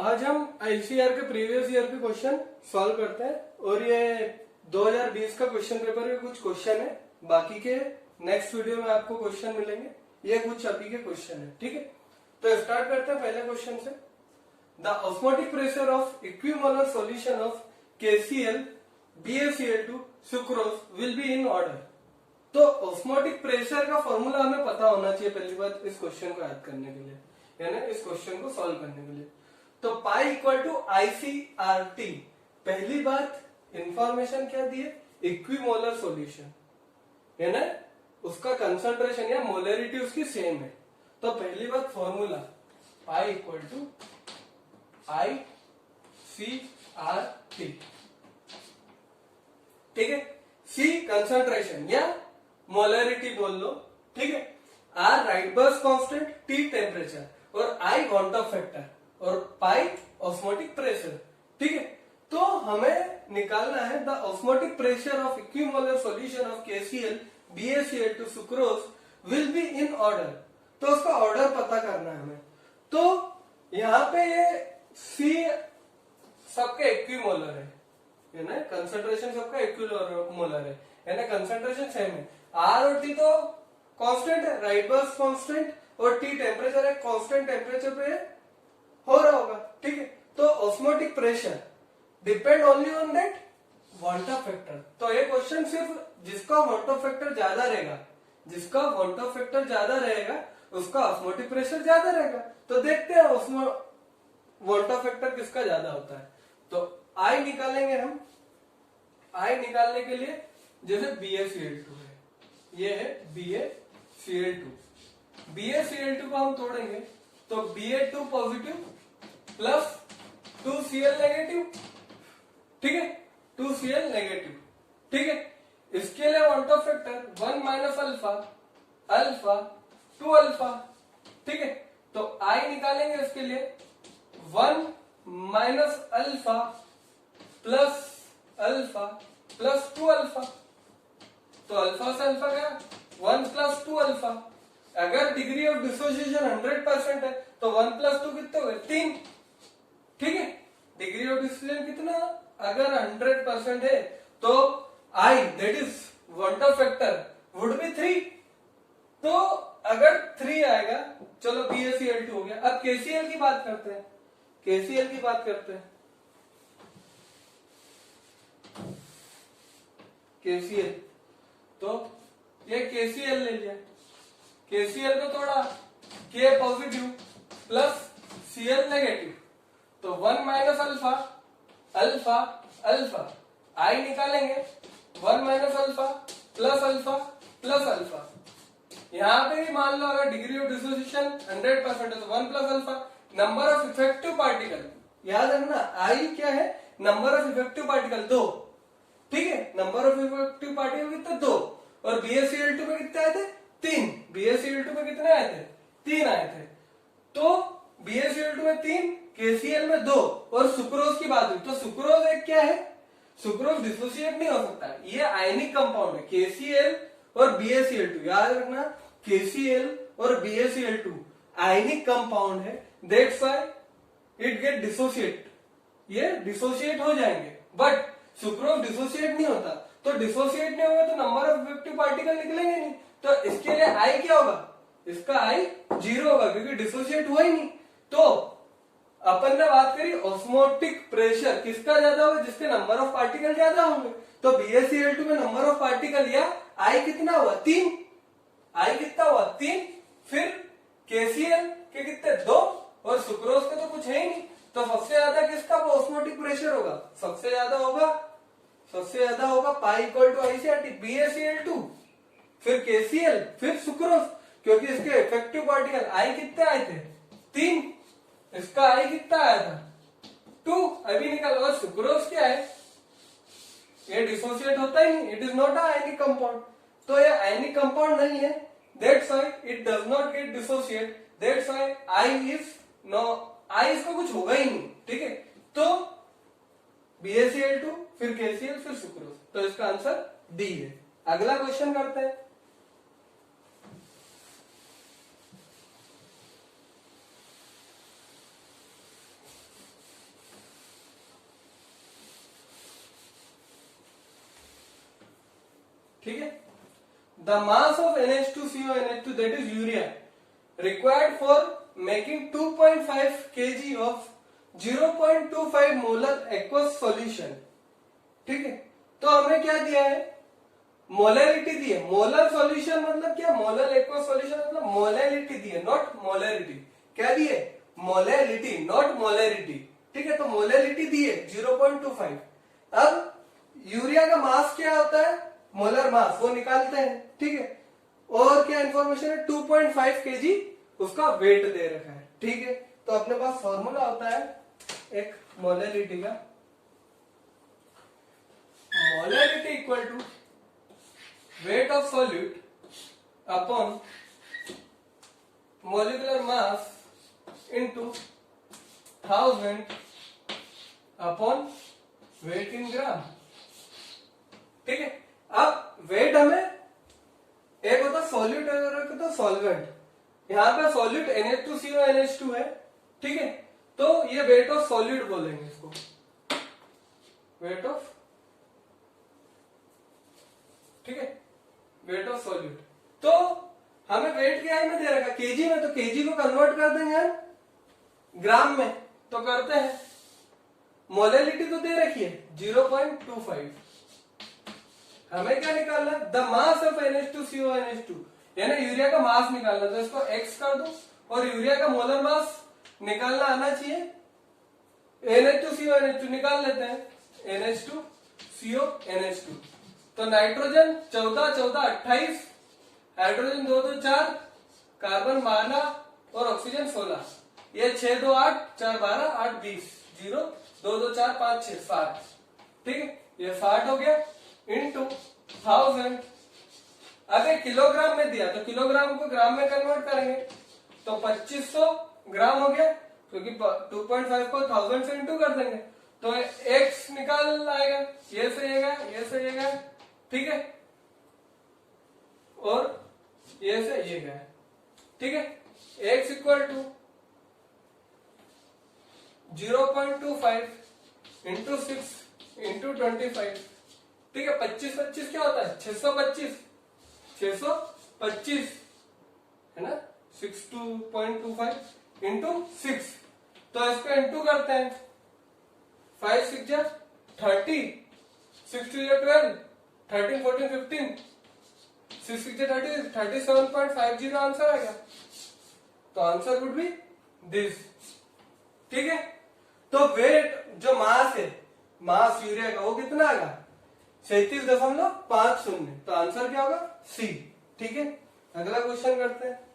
आज हम आईसीआर के प्रीवियस ईयर के क्वेश्चन सॉल्व करते हैं और ये 2020 का क्वेश्चन पेपर के कुछ क्वेश्चन है। बाकी के नेक्स्ट वीडियो में आपको क्वेश्चन मिलेंगे। ये कुछ अभी के क्वेश्चन है, ठीक है। तो स्टार्ट करते हैं पहले क्वेश्चन से। The osmotic pressure of equimolar solution of KCl BaCl2 sucrose will be in order. तो ऑस्मोटिक प्रेशर का फॉर्मूला हमें पता होना चाहिए पहली बात इस क्वेश्चन को याद करने के लिए, यानी इस क्वेश्चन को सॉल्व करने के लिए। तो पाई इक्वल टू ICRT। पहली बात इंफॉर्मेशन क्या दी है, इक्विमोलर सॉल्यूशन, है ना, उसका कंसंट्रेशन या मोलरिटी उसकी सेम है। तो पहली बात formula pi equal to ICRT, ठीक है। C कंसंट्रेशन या मोलरिटी बोल लो, ठीक है। R राइट बर्स कांस्टेंट, T टेम्परेचर और I वांट ऑफ फैक्टर और पाई ऑस्मोटिक प्रेशर, ठीक है। तो हमें निकालना है the osmotic pressure of equimolar solution of KCl BaCl2 sucrose will be in order. तो उसका ऑर्डर पता करना है हमें। तो यहाँ पे ये C सबके इक्विमोलर है ना, कंसंट्रेशन सबका इक्विमोलर है ना, कंसंट्रेशन सेम है। R और T तो कांस्टेंट है, राइट बर्स कांस्टेंट, और T टेम्परेचर है, कांस्टेंट टेम्परेचर पे हो रहा होगा, ठीक है। तो osmotic pressure depend only on that want of factor. तो ये क्वेश्चन सिर्फ जिसका वांट ऑफ फैक्टर ज्यादा रहेगा, जिसका वांट ऑफ फैक्टर ज्यादा रहेगा उसका ऑस्मोटिक प्रेशर ज्यादा रहेगा। तो देखते हैं उसमें वांट ऑफ फैक्टर किसका ज्यादा होता है। तो I निकालेंगे हम। I निकालने के लिए जैसे BaCl2 है, ये है BaCl2। BaCl2 को हम तोड़ेंगे तो Ba2 positive plus 2Cl negative, ठीक है, 2Cl नेगेटिव, ठीक है। इसके लिए want of factor 1 minus alpha, alpha 2 alpha, ठीक है। तो I निकालेंगे इसके लिए 1 minus alpha plus alpha plus 2 alpha. तो अल्फा से अल्फा गया 1 प्लस 2 अल्फा। अगर डिग्री ऑफ डिसोसिएशन 100% है तो 1 प्लस 2 कितने हुए, 3, ठीक है। डिग्री ऑफ डिसोसिएशन कितना, अगर 100% है तो I that is want of factor would be 3। तो अगर 3 आएगा, चलो BaCl2 हो गया। अब KCl की बात करते हैं, KCl की बात करते हैं। KCl, तो ये KCl ले लिया, KCl को तोड़ा, K positive plus Cl negative, तो 1 minus alpha, alpha alpha. I निकालेंगे 1 minus alpha plus alpha plus alpha. यहां पे भी मान लो अगर डिग्री ऑफ डिसोसिएशन 100% है तो 1 plus alpha. Number of effective particle याद रखना, I क्या है, नंबर ऑफ इफेक्टिव पार्टिकल 2, ठीक है। नंबर ऑफ इफेक्टिव पार्टिकल कितने, 2। और BaCl2 में कितने आए थे, 3। BaCl2 में कितने आए थे, 3 आए थे। तो BaCl2 में 3, KCl में 2। और सुक्रोज की बात हुई तो सुक्रोज एक क्या है, सुक्रोज डिसोसिएट नहीं हो सकता, ये आयनिक कंपाउंड है। KCl और BaCl2 याद रखना, KCl और BaCl2 आयनिक कंपाउंड है, that's why it get dissociate, ये डिसोसिएट हो जाएंगे। बट सुक्रोज डिसोसिएट नहीं होता, तो डिसोसिएट नहीं होगा तो नंबर ऑफ इफेक्टिव पार्टिकल निकलेंगे नहीं। तो इसके लिए I क्या होगा, इसका I 0 होगा क्योंकि डिसोसिएट हुआ ही नहीं। तो अपन ने बात करी ऑस्मोटिक प्रेशर किसका ज्यादा होगा, जिसके नंबर ऑफ पार्टिकल ज्यादा होंगे। तो BaCl2 में नंबर ऑफ पार्टिकल या I कितना हुआ, 3। I कितना हुआ, 3। फिर KCl के कितने, 2। और सुक्रोज के तो कुछ है ही नहीं। तो सबसे ज्यादा किसका ऑस्मोटिक प्रेशर होगा, सबसे ज्यादा होगा पाई इक्वल टू ICRT, BaCl2 फिर KCl फिर सुक्रोज, क्योंकि इसके इफेक्टिव पार्टिकल I कितने आए थे, 3। इसका I कितना आया था, 2। अभी निकल। और सुक्रोज क्या है, ये डिसोसिएट होता ही नहीं, it is not a ionic compound. तो ये आयनिक कंपाउंड नहीं है, that's why it does not get dissociate, that's why I is no, I इसका कुछ होगा ही नहीं, ठीक है। तो BaCl2 फिर KCl फिर सुक्रोज, तो इसका आंसर D है। अगला क्वेश्चन करते हैं। ठीक है। The mass of NH2CO NH2 that is urea required for making 2.5 kg of 0.25 molar aqueous solution. ठीक है, तो हमें क्या दिया है, मोलरिटी दी है। मोलर सॉल्यूशन मतलब क्या, मोलर एक्वस सॉल्यूशन मतलब मोलरिटी दी है, नॉट मोलरिटी। क्या दी है, मोलरिटी नॉट मोलरिटी। ठीक है, तो मोलरिटी दी है 0.25। अब यूरिया का मास क्या होता है, मोलर मास, वो निकालते हैं। ठीक है, और क्या इंफॉर्मेशन है, 2.5 kg उसका वेट दे रखा है। ठीक है, तो अपने पास फॉर्मूला होता है एक मोलरिटी का, molarity equal to weight of solute upon molecular mass into 1000 upon weight in gram. ठीक है, अब वेट हमें एक होता सॉल्यूट और एक होता सॉल्वेंट। यहां पे सॉल्यूट NH2CO NH2 है। ठीक है, तो ये वेट ऑफ सॉल्यूट बोलेंगे इसको, वेट ऑफ, ठीक है, वेट ऑफ सॉल्यूट। तो हमें वेट क्या है में दे रखा, केजी में, तो केजी को कन्वर्ट कर देंगे हम ग्राम में, तो करते हैं। मोलरिटी तो दे रखी है 0.25। हमें क्या निकालना है, the mass of NH2CO NH2, यानी यूरिया का मास निकालना। तो इसको x कर दो और यूरिया का मोलर मास निकालना आना चाहिए। NH2CO NH2 निकाल लेते हैं, NH2CO NH2। तो नाइट्रोजन 14 14 28, हाइड्रोजन 2 2 4, कार्बन 12 और ऑक्सीजन 16। ये 6 2 8 4 12 8 20, 0 2 2 4 5 6 60। ठीक है, ये 60 हो गया इंटू 1000। अगर किलोग्राम में दिया तो किलोग्राम को ग्राम में कन्वर्ट करेंगे, तो 2500 ग्राम हो गया, क्योंकि 2.5 को 1000 से इंटू कर देंगे, तो x निकाल आएगा, ये सही है, ये सही है। ठीक है, और ये से ये गया। ठीक है, x equal to 0.25 into 6 into 25। ठीक है, 25 25 क्या होता है, 625, 625 है ना, 62.25 इंटू 6। तो इसको इंटू करते हैं, 5 6 30, 6 2 12, 13 14 15, 6 6 30, 37.50 आंसर आएगा। तो आंसर वुड बी दिस। ठीक है, तो वेट जो मास है, मास यूरिया का, वो कितना आएगा, 37.50। तो आंसर क्या होगा, सी। ठीक है, अगला क्वेश्चन करते हैं।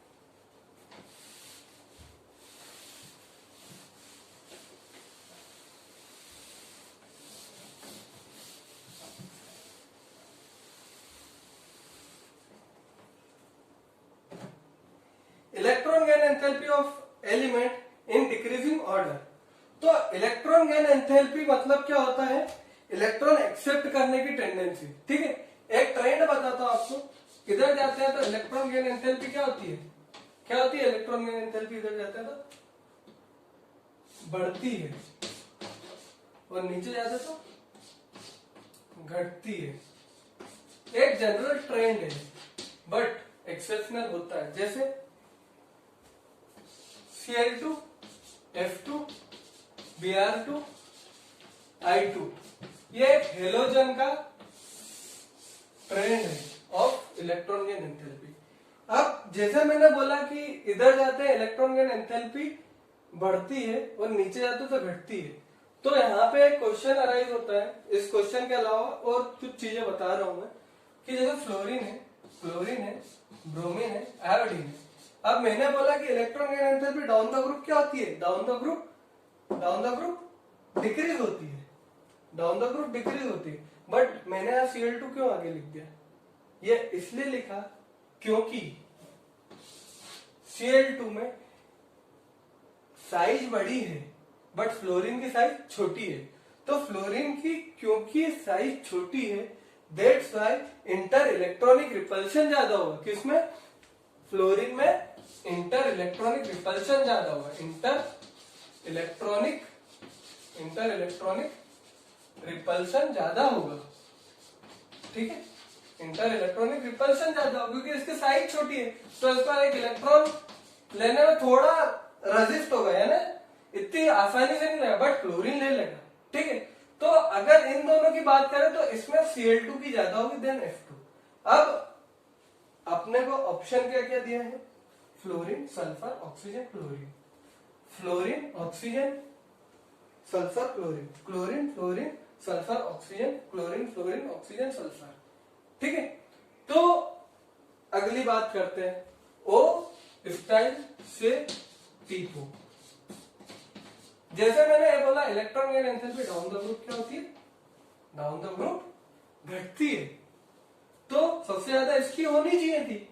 Electron gain enthalpy of element in decreasing order. तो इलेक्ट्रॉन गेन एंथैल्पी मतलब क्या होता है, इलेक्ट्रॉन एक्सेप्ट करने की टेंडेंसी। ठीक है, एक ट्रेंड बताता हूं आपको, इधर जाते हैं तो इलेक्ट्रॉन गेन एंथैल्पी क्या होती है, क्या होती है इलेक्ट्रॉन गेन एंथैल्पी, इधर जाते हैं तो बढ़ती है, और नीचे जाते तो घटती है। एक जनरल ट्रेंड है, बट एक्सेप्शनल होता है। जैसे Cl2 F2 Br2 I2, ये एक हेलोजन का ट्रेंड है ऑफ इलेक्ट्रॉन गेन एंथैल्पी। अब जैसे मैंने बोला कि इधर जाते हैं इलेक्ट्रॉन गेन एंथैल्पी बढ़ती है और नीचे जाते तो घटती है। तो यहाँ पे एक क्वेश्चन अराइज होता है। इस क्वेश्चन के अलावा और कुछ चीजें बता रहा हूं मैं, कि जैसे फ्लोरीन है, ब्रोमीन है, आयोडीन है। अब मैंने बोला कि electron gain enthalpy down the group क्या होती है, डाउन द ग्रुप डिक्रीज होती है, डाउन द ग्रुप डिक्रीज होती है। बट मैंने यहाँ Cl2 क्यों आगे लिख दिया, ये इसलिए लिखा क्योंकि Cl2 में साइज बड़ी है बट फ्लोरीन की साइज छोटी है। तो फ्लोरीन की क्योंकि साइज छोटी है, that's why inter electronic repulsion ज्यादा होगा। किसमें, फ्लोरीन में इंटर इलेक्ट्रॉनिक रिपल्शन ज्यादा होगा, इंटर इलेक्ट्रॉनिक रिपल्शन ज्यादा होगा। ठीक है, इंटर इलेक्ट्रॉनिक रिपल्शन ज्यादा हो, क्योंकि इसकी साइज छोटी है, तो इसका एक इलेक्ट्रॉन लेने में थोड़ा रेजिस्ट होगा, है ना, इतनी आसानी से नहीं लेगा, बट क्लोरीन ले लेगा, ठीक है। तो अगर इन दोनों की बात करें तो इसमें Cl2 की ज्यादा होगी देन F2। अब अपने को ऑप्शन क्या क्या दिया है, fluorine, sulphur, oxygen, chlorine, fluorine, oxygen, sulphur, chlorine, chlorine, fluorine, sulphur, oxygen, chlorine, fluorine, oxygen, sulphur, ठीक है। तो अगली बात करते हैं ओ स्टाइल से T2। जैसे मैंने ये बोला electron gain enthalpy down the group क्या होती है, डाउन द ग्रुप घटती है, तो सबसे ज्यादा इसकी होनी चाहिए थी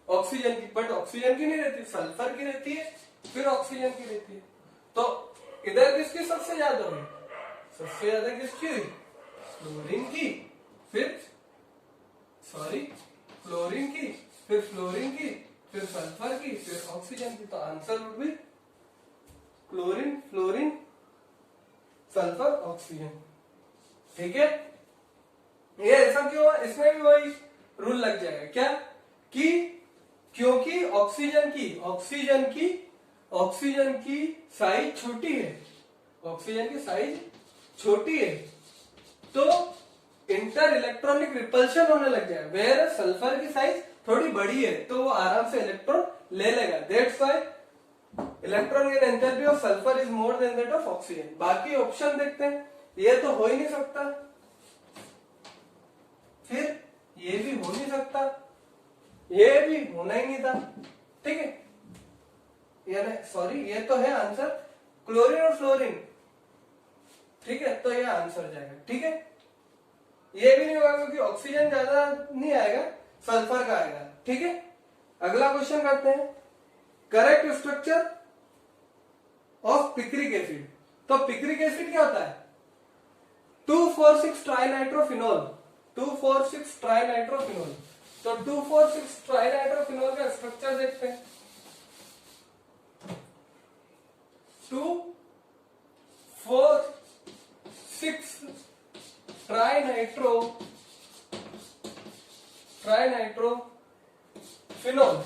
ऑक्सीजन की, बट ऑक्सीजन की नहीं रहती, सल्फर की रहती है, फिर ऑक्सीजन की रहती है। तो इधर किसकी सबसे ज्यादा हुई, सबसे ज्यादा किसकी हुई, फ्लोरीन की, फिर सॉरी फ्लोरीन की, फिर फ्लोरीन की, फिर सल्फर की, फिर ऑक्सीजन की। तो answer would be chlorine, fluorine, sulphur, oxygen, ठीक है। ये ऐसा क्यों हुआ, इसमें भी वही रूल लग जाएगा क्या, कि क्योंकि ऑक्सीजन की साइज छोटी है, ऑक्सीजन की साइज छोटी है, तो इंटर इलेक्ट्रॉनिक रिपल्शन होने लग जाएगा, वेयर सल्फर की साइज थोड़ी बड़ी है, तो वो आराम से इलेक्ट्रॉन ले लेगा, that's why electron gain enthalpy of sulphur is more than that of oxygen. बाकी ऑप्शन देखते हैं, ये तो हो ही नहीं सकता, फिर ये भी हो नहीं सकता, ये भी होना ही नहीं था, ठीक है, यानी सॉरी ये तो है आंसर क्लोरीन और फ्लोरीन, ठीक है, तो ये आंसर जाएगा, ठीक है। ये भी नहीं होगा क्योंकि ऑक्सीजन ज्यादा नहीं आएगा, सल्फर का आएगा, ठीक है। अगला क्वेश्चन करते हैं, correct structure of picric acid. तो पिक्रिक एसिड क्या होता है, 2,4,6 ट्राइनाइट्रोफिनॉल, 2,4,6 ट्राइनाइट्रोफिनॉल। तो 2,4,6 ट्राइनाइट्रोफिनॉल का स्ट्रक्चर देखते हैं, 2,4,6 ट्राइनाइट्रोफिनॉल,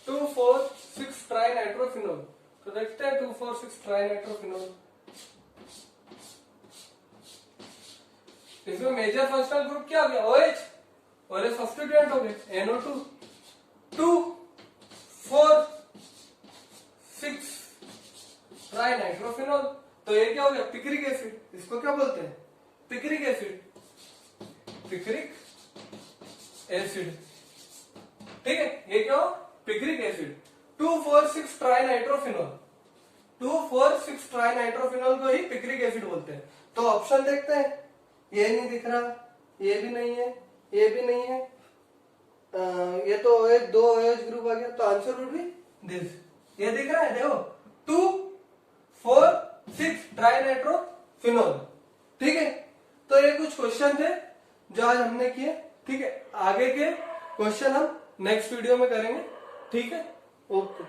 2,4,6 ट्राइनाइट्रोफिनॉल। तो देखते हैं 2,4,6 ट्राइनाइट्रोफिनॉल, इसमें मेजर फंक्शनल ग्रुप क्या हो गया, OH, और ये सब्स्टिट्यूएंट हो गए NO2, 2,4,6 ट्राइनाइट्रोफिनॉल। तो ये क्या हो गया, पिक्रिक एसिड, इसको क्या बोलते हैं, पिक्रिक एसिड, पिक्रिक एसिड, ठीक है, ये क्या हो, पिक्रिक एसिड। 2,4,6 ट्राइनाइट्रोफिनॉल, 2,4,6 ट्राइनाइट्रोफिनॉल को ही पिक्रिक एसिड बोलते हैं। तो ऑप्शन देखते हैं, ये नहीं दिख रहा, ये भी नहीं है, ये भी नहीं है, ये तो OH, 2 OH ग्रुप आ गया, तो आंसर वुड बी दिस। ये दिख रहा है, देखो 2,4,6 ट्राइनाइट्रोफिनॉल, ठीक है। तो ये कुछ क्वेश्चन थे जो आज हमने किए, ठीक है। आगे के क्वेश्चन हम नेक्स्ट वीडियो में करेंगे, ठीक है, ओके।